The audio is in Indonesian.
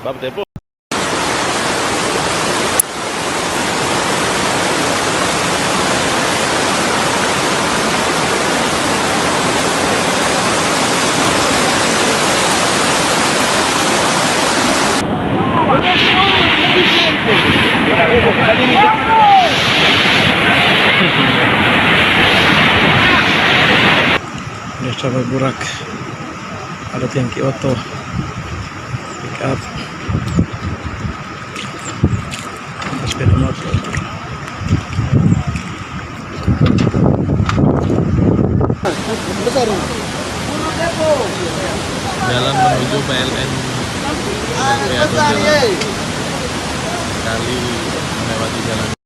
Bab depo. Desa Baburak, ada tangki oto, pick up, sepeda motor. Jalan menuju PLN kali melewati jalan